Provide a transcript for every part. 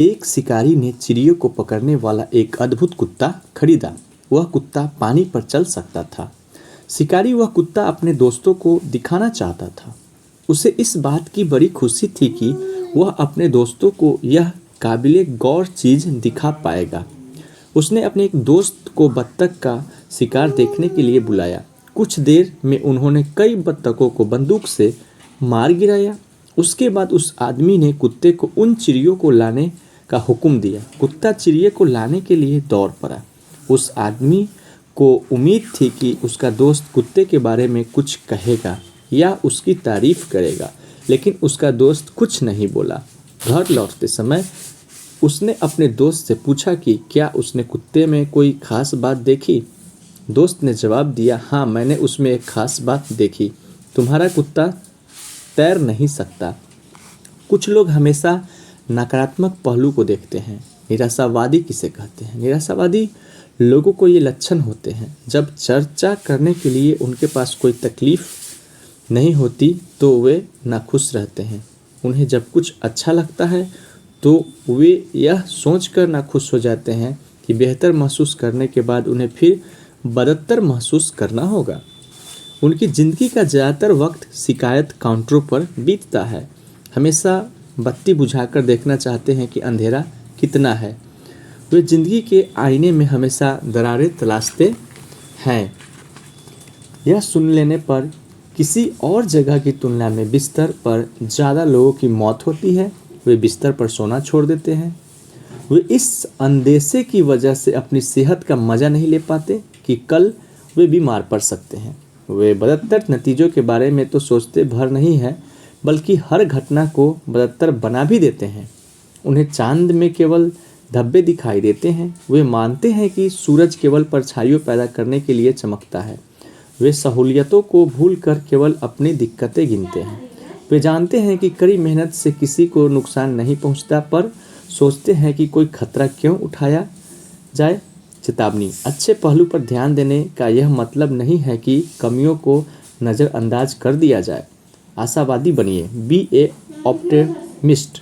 एक शिकारी ने चिड़ियों को पकड़ने वाला एक अद्भुत कुत्ता खरीदा। वह कुत्ता पानी पर चल सकता था। शिकारी वह कुत्ता अपने दोस्तों को दिखाना चाहता था। उसे इस बात की बड़ी खुशी थी कि वह अपने दोस्तों को यह काबिले गौर चीज़ दिखा पाएगा। उसने अपने एक दोस्त को बत्तख का शिकार देखने के लिए बुलाया। कुछ देर में उन्होंने कई बत्तखों को बंदूक से मार गिराया। उसके बाद उस आदमी ने कुत्ते को उन चिड़ियों को लाने का हुक्म दिया। कुत्ता चिड़िया को लाने के लिए दौड़ पड़ा। उस आदमी को उम्मीद थी कि उसका दोस्त कुत्ते के बारे में कुछ कहेगा या उसकी तारीफ करेगा, लेकिन उसका दोस्त कुछ नहीं बोला। घर लौटते समय उसने अपने दोस्त से पूछा कि क्या उसने कुत्ते में कोई खास बात देखी। दोस्त ने जवाब दिया, हाँ, मैंने उसमें एक खास बात देखी। तुम्हारा कुत्ता तैर नहीं सकता। कुछ लोग हमेशा नकारात्मक पहलू को देखते हैं। निराशावादी किसे कहते हैं? निराशावादी लोगों को ये लक्षण होते हैं जब चर्चा करने के लिए उनके पास कोई तकलीफ नहीं होती तो वे नाखुश रहते हैं। उन्हें जब कुछ अच्छा लगता है तो वे यह सोचकर नाखुश हो जाते हैं कि बेहतर महसूस करने के बाद उन्हें फिर बदतर महसूस करना होगा। उनकी ज़िंदगी का ज़्यादातर वक्त शिकायत काउंटरों पर बीतता है। हमेशा बत्ती बुझाकर देखना चाहते हैं कि अंधेरा कितना है। वे ज़िंदगी के आईने में हमेशा दरारें तलाशते हैं। यह सुन लेने पर किसी और जगह की तुलना में बिस्तर पर ज़्यादा लोगों की मौत होती है। वे बिस्तर पर सोना छोड़ देते हैं। वे इस अंदेशे की वजह से अपनी सेहत का मज़ा नहीं ले पाते कि कल वे बीमार पड़ सकते हैं। वे बदतर नतीजों के बारे में तो सोचते भर नहीं है, बल्कि हर घटना को बदतर बना भी देते हैं। उन्हें चांद में केवल धब्बे दिखाई देते हैं। वे मानते हैं कि सूरज केवल परछाइयों पैदा करने के लिए चमकता है। वे सहूलियतों को भूलकर केवल अपनी दिक्कतें गिनते हैं। वे जानते हैं कि कड़ी मेहनत से किसी को नुकसान नहीं पहुंचता, पर सोचते हैं कि कोई खतरा क्यों उठाया जाए। चेतावनी: अच्छे पहलू पर ध्यान देने का यह मतलब नहीं है कि कमियों को नज़रअंदाज कर दिया जाए। आशावादी बनिए। बी ए ऑप्टिमिस्ट।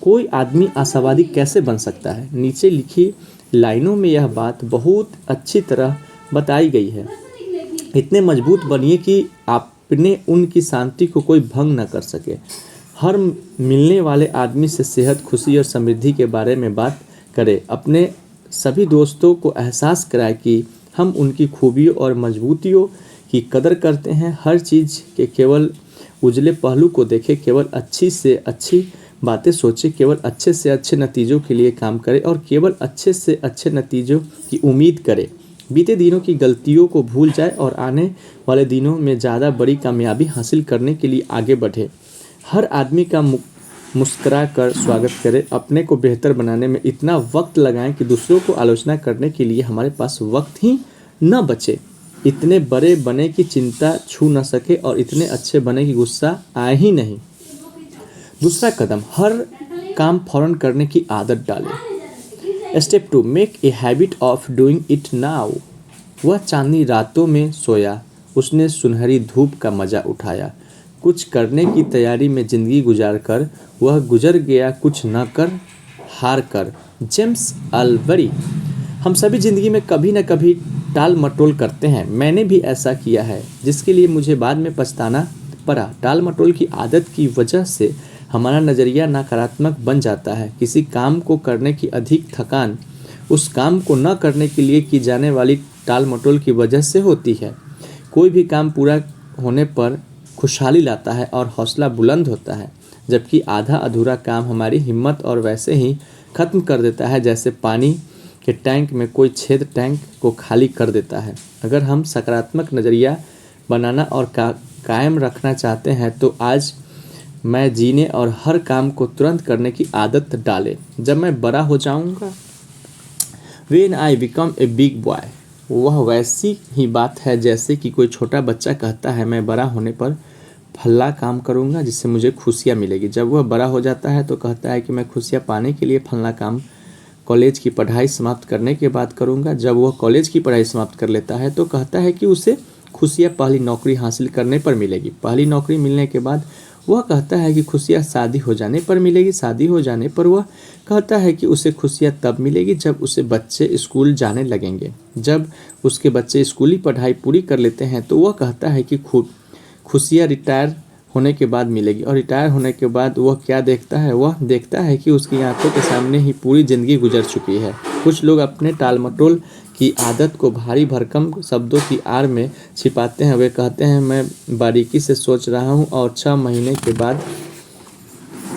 कोई आदमी आशावादी कैसे बन सकता है? नीचे लिखी लाइनों में यह बात बहुत अच्छी तरह बताई गई है। इतने मजबूत बनिए कि आपने उनकी शांति को कोई भंग न कर सके। हर मिलने वाले आदमी से सेहत, खुशी और समृद्धि के बारे में बात करें। अपने सभी दोस्तों को एहसास कराएं कि हम उनकी खूबियों और मजबूतियों की कदर करते हैं। हर चीज़ के केवल उजले पहलू को देखें। केवल अच्छी से अच्छी बातें सोचें। केवल अच्छे से अच्छे नतीजों के लिए काम करें और केवल अच्छे से अच्छे नतीजों की उम्मीद करें। बीते दिनों की गलतियों को भूल जाए और आने वाले दिनों में ज़्यादा बड़ी कामयाबी हासिल करने के लिए आगे बढ़े। हर आदमी का मुस्कुरा कर स्वागत करें। अपने को बेहतर बनाने में इतना वक्त लगाएं कि दूसरों को आलोचना करने के लिए हमारे पास वक्त ही न बचे। इतने बड़े बने की चिंता छू न सके और इतने अच्छे बने की गुस्सा आए ही नहीं। दूसरा कदम, हर काम फौरन करने की आदत डालें। Step 2, make a habit of doing it now. वह चांदनी रातों में सोया। उसने सुनहरी धूप का मज़ा उठाया। कुछ करने की तैयारी में ज़िंदगी गुजार कर वह गुजर गया, कुछ न कर हार कर। James Albery. हम सभी ज़िंदगी में कभी न कभी टाल मटोल करते हैं। मैंने भी ऐसा किया है, जिसके लिए मुझे बाद में पछताना पड़ा। टाल मटोल की आदत की वजह से हमारा नज़रिया नकारात्मक बन जाता है। किसी काम को करने की अधिक थकान उस काम को न करने के लिए की जाने वाली टाल मटोल की वजह से होती है। कोई भी काम पूरा होने पर खुशहाली लाता है और हौसला बुलंद होता है, जबकि आधा अधूरा काम हमारी हिम्मत और वैसे ही ख़त्म कर देता है जैसे पानी के टैंक में कोई छेद टैंक को खाली कर देता है। अगर हम सकारात्मक नज़रिया बनाना और कायम रखना चाहते हैं तो आज मैं जीने और हर काम को तुरंत करने की आदत डालें। जब मैं बड़ा हो जाऊंगा, When I become a big boy, वह वैसी ही बात है जैसे कि कोई छोटा बच्चा कहता है, मैं बड़ा होने पर फला काम करूंगा जिससे मुझे खुशियाँ मिलेगी। जब वह बड़ा हो जाता है तो कहता है कि मैं खुशियाँ पाने के लिए फला काम कॉलेज की पढ़ाई समाप्त करने के बाद करूंगा। जब वह कॉलेज की पढ़ाई समाप्त कर लेता है तो कहता है कि उसे खुशियाँ पहली नौकरी हासिल करने पर मिलेगी। पहली नौकरी मिलने के बाद वह कहता है कि खुशियाँ शादी हो जाने पर मिलेगी। शादी हो जाने पर वह कहता है कि उसे खुशियाँ तब मिलेगी जब उसे बच्चे स्कूल जाने लगेंगे। जब उसके बच्चे स्कूली पढ़ाई पूरी कर लेते हैं तो वह कहता है कि खुशियाँ रिटायर होने के बाद मिलेगी। और रिटायर होने के बाद वह क्या देखता है? वह देखता है कि उसकी आंखों के सामने ही पूरी ज़िंदगी गुजर चुकी है। कुछ लोग अपने टाल-मटोल की आदत को भारी भरकम शब्दों की आड़ में छिपाते हैं। वे कहते हैं, मैं बारीकी से सोच रहा हूँ, और 6 महीने के बाद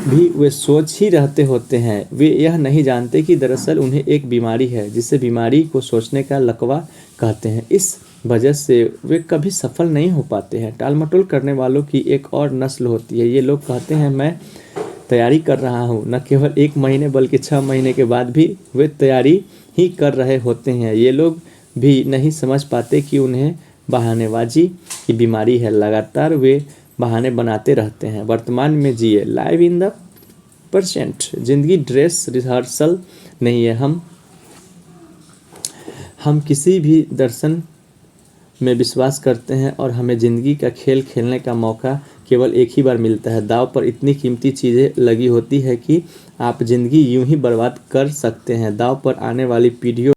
भी वे सोच ही रहते होते हैं। वे यह नहीं जानते कि दरअसल उन्हें एक बीमारी है, जिसे बीमारी को सोचने का लकवा कहते हैं। इस वजह से वे कभी सफल नहीं हो पाते हैं। टाल-मटोल करने वालों की एक और नस्ल होती है। ये लोग कहते हैं, मैं तैयारी कर रहा हूँ। न केवल 1 महीने बल्कि 6 महीने के बाद भी वे तैयारी ही कर रहे होते हैं। ये लोग भी नहीं समझ पाते कि उन्हें बहानेबाजी की बीमारी है। लगातार वे बहाने बनाते रहते हैं। वर्तमान में जिए, लाइव इन द प्रेजेंट। जिंदगी ड्रेस रिहर्सल नहीं है। हम किसी भी दर्शन में विश्वास करते हैं और हमें ज़िंदगी का खेल खेलने का मौका केवल एक ही बार मिलता है। दांव पर इतनी कीमती चीज़ें लगी होती है कि आप ज़िंदगी यूं ही बर्बाद कर सकते हैं। दांव पर आने वाली पीढ़ियों